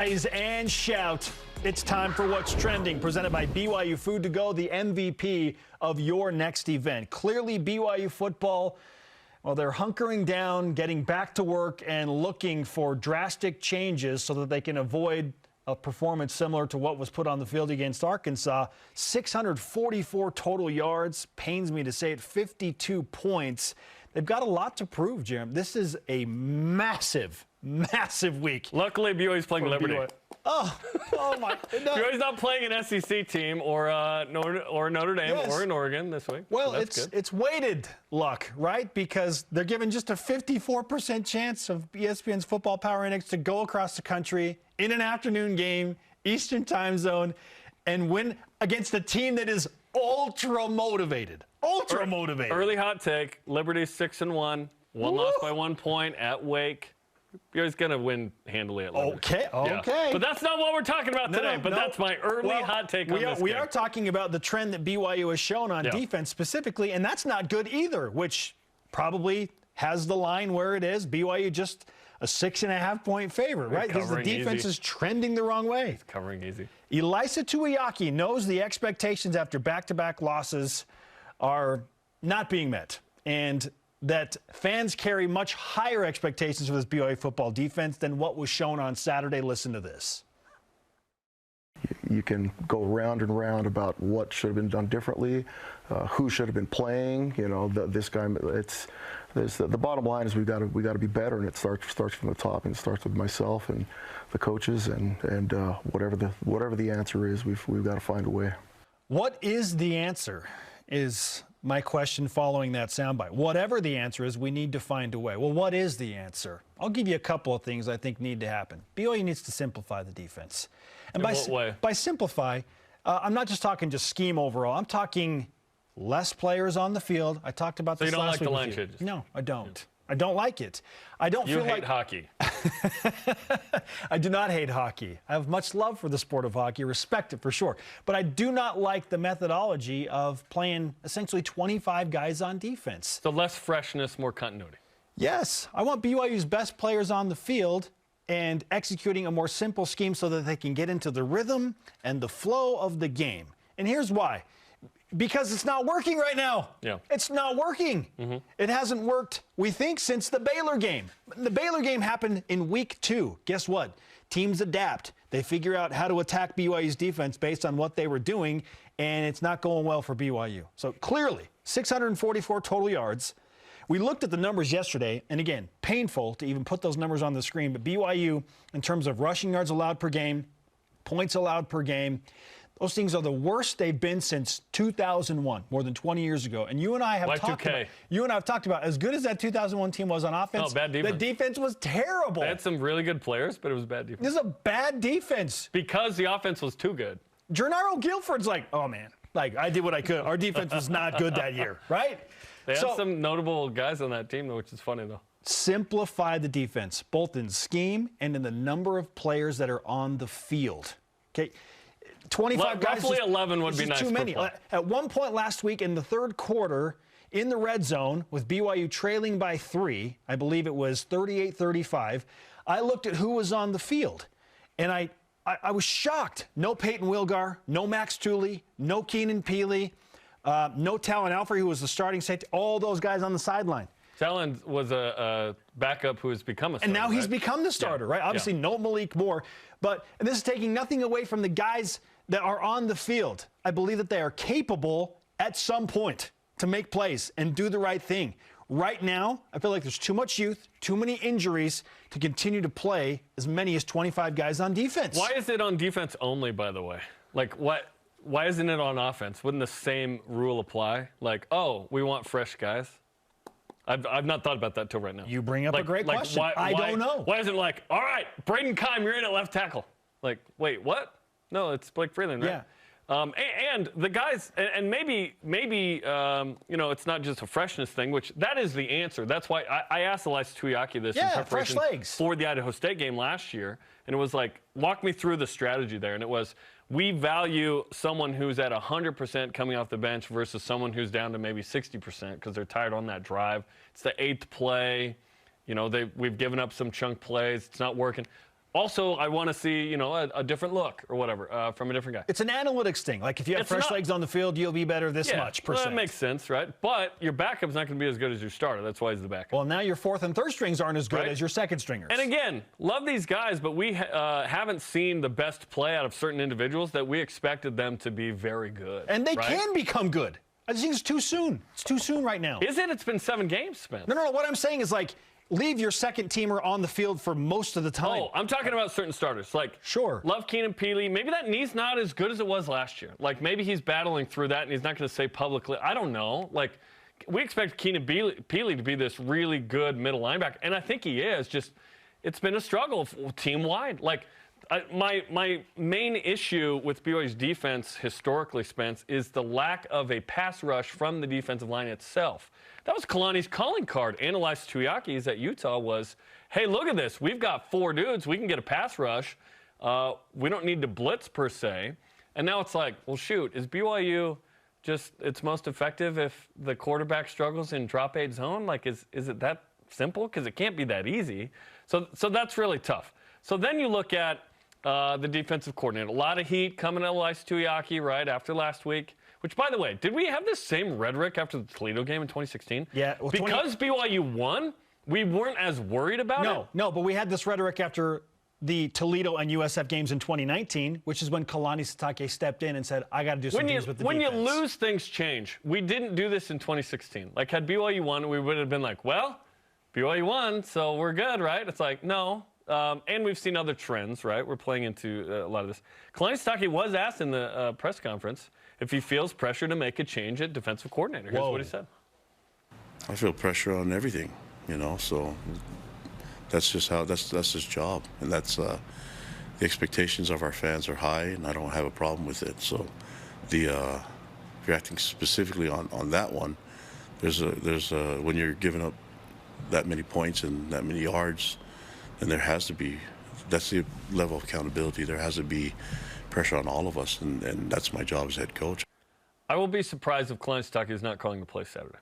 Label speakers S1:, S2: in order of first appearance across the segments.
S1: Rise and shout. It's time for What's Trending, presented by BYU Food to Go, the MVP of your next event. Clearly, BYU football, well, they're hunkering down, getting back to work, and looking for drastic changes so that they can avoid a performance similar to what was put on the field against Arkansas. 644 total yards, pains me to say it, 52 points. They've got a lot to prove, Jarom. This is a massive week.
S2: Luckily, BYU's playing Liberty.
S1: Oh my! No.
S2: BYU's not playing an SEC team or Notre Dame or in Oregon this week.
S1: Well,
S2: so
S1: it's weighted luck, right? Because they're given just a 54% chance of ESPN's Football Power Index to go across the country in an afternoon game, Eastern time zone, and win against a team that is ultra motivated.
S2: Early hot take: Liberty's 6-1, one loss by 1 point at Wake. BYU's going to win handily at Liberty.
S1: Okay.
S2: Yeah. But that's not what we're talking about today. That's my early hot take on this
S1: We
S2: game.
S1: are talking about the trend that BYU has shown on defense specifically, and that's not good either, which probably has the line where it is. BYU just a 6.5-point favorite, right? Because the defense is trending the wrong way.
S2: It's covering easy.
S1: Elisa Tuiaki knows the expectations after back-to-back losses are not being met, and that fans carry much higher expectations for this BYU football defense than what was shown on Saturday. Listen to this.
S3: You can go round and round about what should have been done differently, who should have been playing. You know, this guy. The bottom line is we got to be better, and it starts from the top, and it starts with myself and the coaches, and whatever the answer is, we've got to find a way.
S1: What is the answer? Is my question following that soundbite. Whatever the answer is, we need to find a way. Well, what is the answer? I'll give you a couple of things I think need to happen. BYU needs to simplify the defense. And
S2: In what way?
S1: By simplify, I'm not just talking just scheme overall. I'm talking less players on the field. I talked about this last week.
S2: So you don't like the line changes?
S1: No, I don't. I don't like it. I don't feel like...
S2: You hate hockey.
S1: I do not hate hockey. I have much love for the sport of hockey, respect it for sure. But I do not like the methodology of playing essentially 25 guys on defense.
S2: So less freshness, more continuity.
S1: Yes. I want BYU's best players on the field and executing a more simple scheme so that they can get into the rhythm and the flow of the game. And here's why. Because it's not working right now.
S2: Yeah.
S1: It's not working. Mm-hmm. It hasn't worked, we think, since the Baylor game. The Baylor game happened in week 2. Guess what? Teams adapt. They figure out how to attack BYU's defense based on what they were doing, and it's not going well for BYU. So clearly, 644 total yards. We looked at the numbers yesterday, and again, painful to even put those numbers on the screen, but BYU, in terms of rushing yards allowed per game, points allowed per game, those things are the worst they've been since 2001, more than 20 years ago. And you and I have talked about as good as that 2001 team was on offense.
S2: Bad defense.
S1: The defense was terrible.
S2: They had some really good players, but it was bad defense.
S1: This is a bad defense.
S2: Because the offense was too good.
S1: Gennaro Guilford's like, oh, man, like I did what I could. Our defense was not good that year, right?
S2: They had some notable guys on that team, though, which is funny, though.
S1: Simplify the defense, both in scheme and in the number of players that are on the field. Okay. 25 guys.
S2: Roughly 11 would be nice.
S1: Too many. At one point last week in the third quarter, in the red zone, with BYU trailing by 3, I believe it was 38-35, I looked at who was on the field, and I was shocked. No Peyton Wilgar, no Max Tooley, no Keenan Peely, no Talon Alfrey, who was the starting safety, all those guys on the sideline.
S2: Talon was a backup who has become a starter.
S1: And now he's become the starter, right? Obviously, no Malik Moore. But this is taking nothing away from the guys that are on the field. I believe that they are capable at some point to make plays and do the right thing. Right now, I feel like there's too much youth, too many injuries to continue to play as many as 25 guys on defense.
S2: Why is it on defense only, by the way? Like, why isn't it on offense? Wouldn't the same rule apply? Like, oh, we want fresh guys. I've not thought about that till right now.
S1: You bring up a great question. I don't know.
S2: Why is it like, all right, Braden Keim, you're in at left tackle? Like, wait, what? No, it's Blake Freeland, right?
S1: Yeah.
S2: And the guys, and maybe it's not just a freshness thing, which that is the answer. That's why I asked Elisa Tuiaki this in preparation for the Idaho State game last year, and it was like, walk me through the strategy there, and it was, we value someone who's at 100% coming off the bench versus someone who's down to maybe 60% because they're tired on that drive. It's the 8th play. You know, we've given up some chunk plays. It's not working. Also, I want to see, a different look or whatever from a different guy.
S1: It's an analytics thing. Like, if you have fresh legs on the field, you'll be better this much %.
S2: That makes sense, right? But your backup's not going to be as good as your starter. That's why he's the backup.
S1: Well, now your fourth and third strings aren't as good as your second stringers.
S2: And again, love these guys, but we haven't seen the best play out of certain individuals that we expected them to be very good.
S1: And they can become good. I just think it's too soon. It's too soon right now.
S2: Is it? It's been 7 games, Spence.
S1: No. What I'm saying is, like, leave your second teamer on the field for most of the time.
S2: Oh, I'm talking about certain starters. Like,
S1: sure.
S2: Love Keenan Pili. Maybe that knee's not as good as it was last year. Like, maybe he's battling through that and he's not going to say publicly. I don't know. Like, we expect Keenan Pili to be this really good middle linebacker, and I think he is. Just, it's been a struggle team-wide. Like, my main issue with BYU's defense historically, Spence, is the lack of a pass rush from the defensive line itself. That was Kalani's calling card. Elias Tuiaki's at Utah was, hey, look at this. We've got 4 dudes. We can get a pass rush. We don't need to blitz per se. And now it's like, well, shoot, is BYU just its most effective if the quarterback struggles in drop 8 zone? Like, is it that simple? Because it can't be that easy. So that's really tough. So then you look at the defensive coordinator. A lot of heat coming at Elias Tuiaki right after last week. Which, by the way, did we have this same rhetoric after the Toledo game in 2016?
S1: Yeah. Well,
S2: because BYU won, we weren't as worried about it?
S1: No, but we had this rhetoric after the Toledo and USF games in 2019, which is when Kalani Sitake stepped in and said, I got to do some things with the defense.
S2: When you lose, things change. We didn't do this in 2016. Like, had BYU won, we would have been like, well, BYU won, so we're good, right? It's like, no. And we've seen other trends, right? We're playing into a lot of this. Kalani Sitake was asked in the press conference if he feels pressure to make a change at defensive coordinator. Here's what he said.
S4: I feel pressure on everything, so that's just that's his job. And that's the expectations of our fans are high, and I don't have a problem with it. So if you're acting specifically on that one, there's a when you're giving up that many points and that many yards, then there has to be, that's the level of accountability. There has to be pressure on all of us, and that's my job as head coach.
S2: I will be surprised if Kalani Sitake is not calling the play Saturday.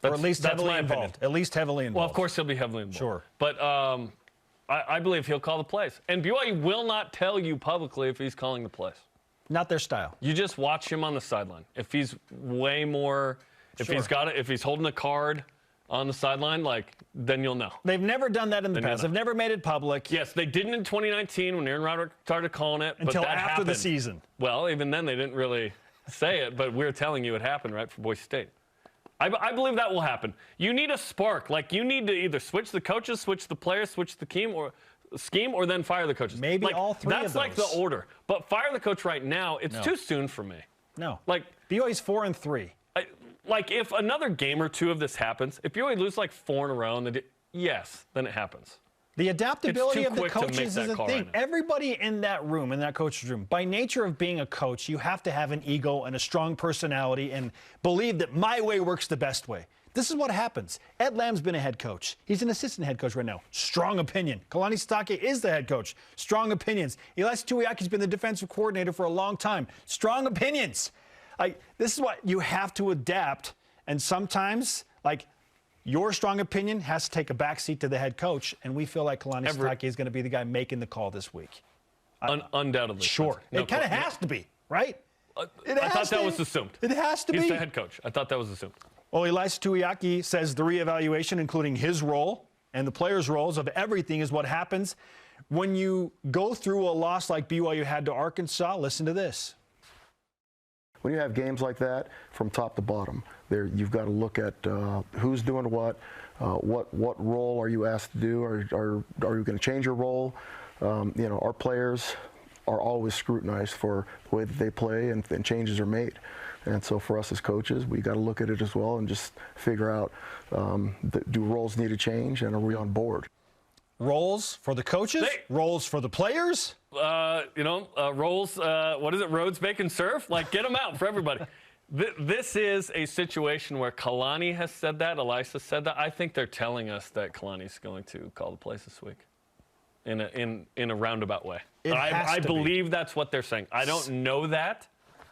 S1: Or at least heavily involved. At least heavily involved.
S2: Well, of course he'll be heavily involved.
S1: Sure.
S2: But I believe he'll call the plays. And BYU will not tell you publicly if he's calling the plays.
S1: Not their style.
S2: You just watch him on the sideline. If he's way more, if he's holding a card on the sideline, then you'll know.
S1: They've never done that in the past. They've never made it public.
S2: Yes, they didn't in 2019 when Aaron Roderick started calling it.
S1: Until
S2: but that
S1: after
S2: happened.
S1: The season.
S2: Well, even then they didn't really say it, but we're telling you it happened, right, for Boise State. I believe that will happen. You need a spark. You need to either switch the coaches, switch the players, switch the scheme, or then fire the coaches.
S1: Maybe all three of those.
S2: That's the order. But fire the coach right now, it's too soon for me.
S1: No. BYU's 4-3.
S2: If another game or two of this happens, if BYU lose 4 in a row, yes, then it happens.
S1: The adaptability of the coaches is a thing.
S2: Right,
S1: everybody in that room, in that coach's room, by nature of being a coach, you have to have an ego and a strong personality and believe that my way works the best way. This is what happens. Ed Lamb's been a head coach. He's an assistant head coach right now. Strong opinion. Kalani Sitake is the head coach. Strong opinions. Elias Tuiaki's been the defensive coordinator for a long time. Strong opinions. This is what you have to adapt, and sometimes, your strong opinion has to take a backseat to the head coach, and we feel like Kalani Sitake is going to be the guy making the call this week.
S2: Undoubtedly.
S1: Sure. It kind of has to be, right?
S2: I thought that was assumed.
S1: It has to be.
S2: He's the head coach. I thought that was assumed.
S1: Well, Elias Tuiaki says the reevaluation, including his role and the players' roles of everything, is what happens when you go through a loss like BYU had to Arkansas. Listen to this.
S3: When you have games like that, from top to bottom, you've got to look at who's doing what role are you asked to do, are you going to change your role? Our players are always scrutinized for the way that they play, and changes are made. And so for us as coaches, we got to look at it as well and just figure out, do roles need to change, and are we on board?
S1: Roles for the coaches, roles for the players.
S2: Roles, what is it, roads, bacon, surf? Get them out for everybody. This is a situation where Kalani has said that, Elias has said that. I think they're telling us that Kalani's going to call the plays this week in a roundabout way. I believe that's what they're saying. I don't know that.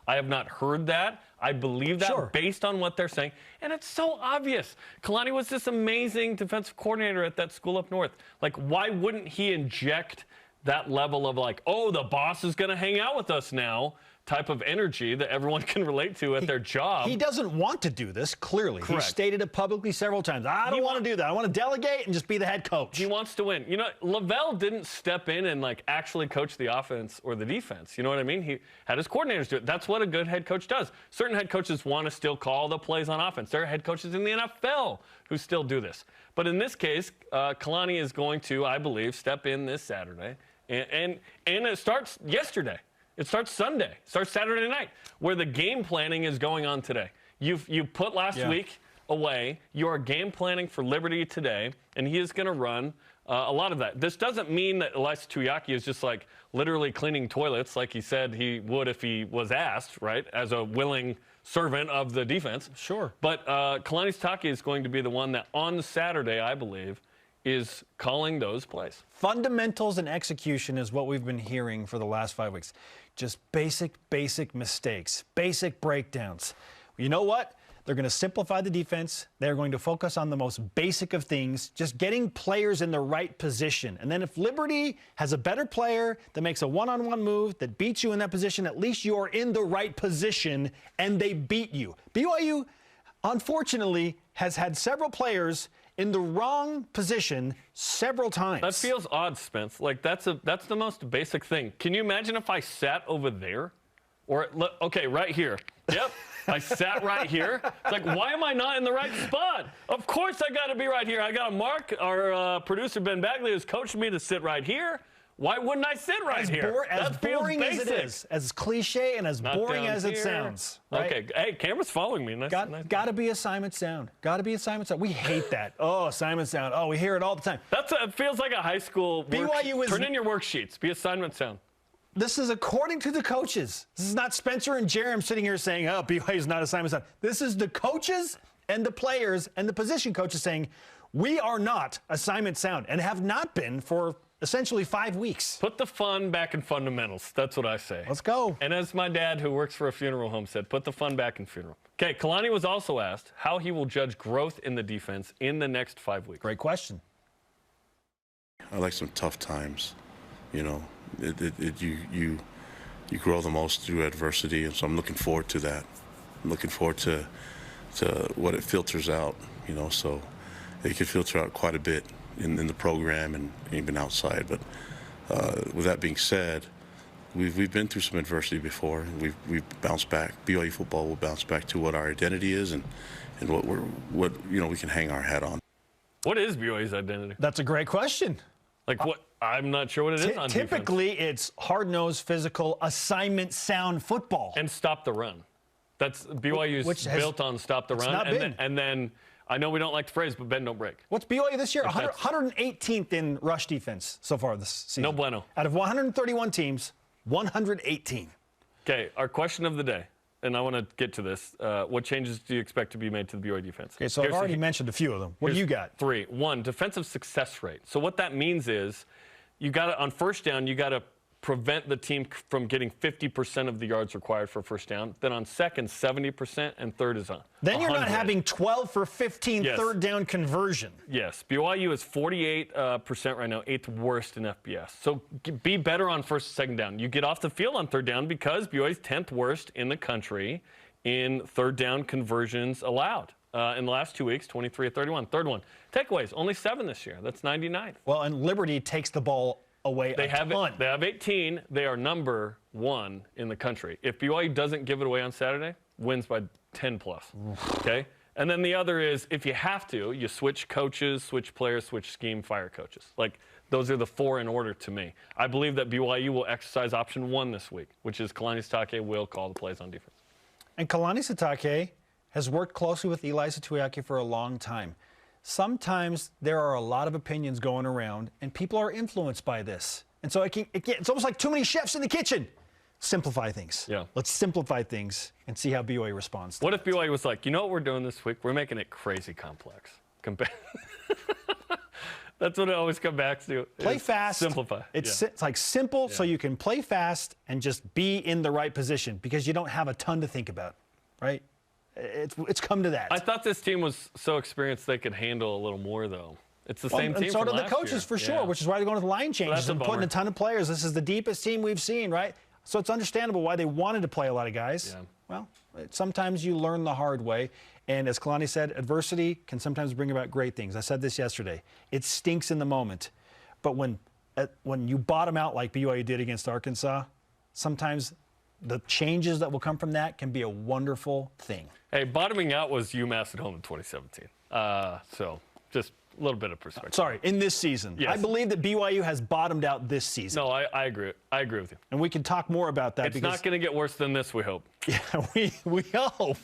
S2: I have not heard that. I believe that based on what they're saying. And it's so obvious. Kalani was this amazing defensive coordinator at that school up north. Why wouldn't he inject that level of like, oh, the boss is going to hang out with us now type of energy that everyone can relate to at their job.
S1: He doesn't want to do this, clearly.
S2: Correct.
S1: He stated it publicly several times. I don't want to do that. I want to delegate and just be the head coach.
S2: He wants to win. You know, Lavelle didn't step in and like actually coach the offense or the defense. You know what I mean? He had his coordinators do it. That's what a good head coach does. Certain head coaches want to still call the plays on offense. There are head coaches in the NFL who still do this. But in this case, Kalani is going to, I believe, step in this Saturday. And it starts yesterday. It starts Sunday. It starts Saturday night, where the game planning is going on today. You put last week away. You are game planning for Liberty today, and he is going to run a lot of that. This doesn't mean that Elias Tuyaki is just like literally cleaning toilets like he said he would if he was asked, right, as a willing servant of the defense.
S1: Sure.
S2: But Kalani Sitake is going to be the one that on Saturday, I believe, is calling those plays.
S1: Fundamentals and execution is what we've been hearing for the last 5 weeks. Just basic mistakes, basic breakdowns. You know what? They're going to simplify the defense. They're going to focus on the most basic of things, just getting players in the right position. And then if Liberty has a better player that makes a one-on-one move that beats you in that position, at least you're in the right position and they beat you. BYU, unfortunately, has had several players in the wrong position several times.
S2: That feels odd, Spence. Like that's the most basic thing. Can you imagine if I sat over there? Or, okay, right here. Yep, I sat right here. It's like, why am I not in the right spot? Of course I got to be right here. I got to mark. Our producer, Ben Bagley, has coached me to sit right here. Why wouldn't I sit right here?
S1: As boring as it is, as cliche and as boring as it sounds. Right?
S2: Okay, hey, camera's following me. Nice.
S1: Got to be assignment sound. Got to be assignment sound. We hate that. Oh, assignment sound. Oh, we hear it all the time.
S2: It feels like a high school turn in your worksheets. Be assignment sound.
S1: This is according to the coaches. This is not Spencer and Jarom sitting here saying, oh, BYU is not assignment sound. This is the coaches and the players and the position coaches saying, we are not assignment sound and have not been for essentially 5 weeks.
S2: Put the fun back in fundamentals. That's what I say.
S1: Let's go.
S2: And as my dad, who works for a funeral home, said, put the fun back in funeral. Okay, Kalani was also asked how he will judge growth in the defense in the next 5 weeks.
S1: Great question.
S4: I like some tough times. You know, you grow the most through adversity, and so I'm looking forward to that. I'm looking forward to what it filters out. You know, so it could filter out quite a bit in the program and even outside. But with that being said, we've been through some adversity before. We've bounced back. BYU football will bounce back to what our identity is and what we can hang our hat on.
S2: What is BYU's identity?
S1: That's a great question.
S2: Like what? I'm not sure what it is on
S1: typically,
S2: defense.
S1: it's hard-nosed, physical, assignment-sound football.
S2: And stop the run. That's BYU's built on stop the run. And then I know we don't like the phrase, but bend, don't break.
S1: What's BYU this year? 118th in rush defense so far this season.
S2: No bueno.
S1: Out of 131 teams, 118.
S2: Okay, our question of the day, and I want to get to this. What changes do you expect to be made to the BYU defense?
S1: Okay, so I've already mentioned a few of them. What do you got?
S2: 3. 1, defensive success rate. So what that means is you got to, on first down, you got to prevent the team from getting 50% of the yards required for first down. Then on second, 70%, and third is on.
S1: Then you're not having 12 for 15 third down conversion.
S2: Yes. BYU is 48% right now, 8th worst in FBS. So be better on first and second down. You get off the field on third down because BYU is 10th worst in the country in third down conversions allowed. In the last 2 weeks, 23 of 31. Third one, takeaways, only 7 this year. That's 99th.
S1: Well, and Liberty takes the ball away a ton.
S2: They have 18. They are number 1 in the country. If BYU doesn't give it away on Saturday, wins by 10 plus. Okay? And then the other is, if you have to, you switch coaches, switch players, switch scheme, fire coaches. Like, those are the 4 in order to me. I believe that BYU will exercise option 1 this week, which is Kalani Sitake will call the plays on defense.
S1: And Kalani Sitake has worked closely with Elias Tuyaki for a long time. Sometimes there are a lot of opinions going around, and people are influenced by this. And so it's almost like too many chefs in the kitchen. Simplify things.
S2: Yeah.
S1: Let's simplify things and see how BYU responds to
S2: What if BYU was like, you know what we're doing this week? We're making it crazy complex. That's what it always comes back to.
S1: Play fast.
S2: Simplify.
S1: It's like simple so you can play fast and just be in the right position because you don't have a ton to think about, right? It's come to that.
S2: I thought this team was so experienced they could handle a little more, though. It's the same team.
S1: And so do the coaches
S2: year.
S1: for sure, which is why they're going to the line changes and putting a ton of players. This is the deepest team we've seen, right? So it's understandable why they wanted to play a lot of guys. Yeah. Well, sometimes you learn the hard way. And as Kalani said, adversity can sometimes bring about great things. I said this yesterday. It stinks in the moment. But when you bottom out like BYU did against Arkansas, sometimes the changes that will come from that can be a wonderful thing.
S2: Hey, bottoming out was UMass at home in 2017. So just a little bit of perspective.
S1: Sorry, in this season.
S2: Yes.
S1: I believe that BYU has bottomed out this season.
S2: No, I agree. I agree with you.
S1: And we can talk more about that.
S2: It's not going to get worse than this, we hope.
S1: Yeah, we hope.